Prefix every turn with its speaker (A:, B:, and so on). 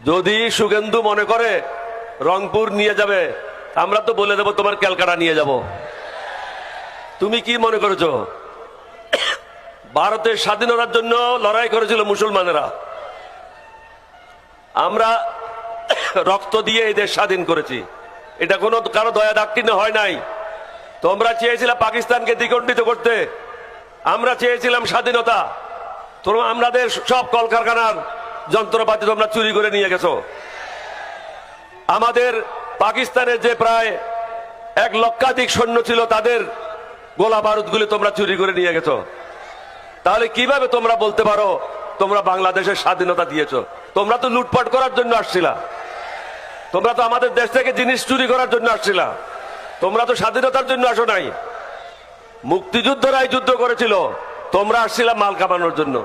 A: যদি সুগেন্দু মনে করে রংপুর নিয়ে যাবে, আমরা তো বলে দেব তোমার ক্যালকাটা নিয়ে যাব। তুমি কি মনে করেছো ভারতের স্বাধীনতার জন্য লড়াই করেছিল মুসলমানেরা? আমরা রক্ত দিয়ে এই দেশ স্বাধীন করেছি, এটা কোনো কারো দয়া দাক্ষিণ্য হয় নাই। তোমরা চেয়েছিলে পাকিস্তানকে দ্বিখণ্ডিত করতে, আমরা চেয়েছিলাম স্বাধীনতা। তোমরা আমাদের সব কলকারখানার যন্ত্রপাতি তোমরা চুরি করে নিয়ে গেছো। আমাদের পাকিস্তানের যে প্রায় 1 লক্ষাধিক সৈন্য ছিল, তাদের গোলা বারুদগুলি তোমরা চুরি করে নিয়ে গেছো। তাহলে কিভাবে তোমরা বলতে পারো তোমরা বাংলাদেশের স্বাধীনতা দিয়েছো? তোমরা তো লুটপাট করার জন্য আসছিলা, তোমরা তো আমাদের দেশ থেকে জিনিস চুরি করার জন্য আসছিলা, তোমরা তো স্বাধীনতার জন্য আসো নাই। মুক্তিযুদ্ধরাই যুদ্ধ করেছিল, তোমরা আসছিলা মাল কামানোর জন্য।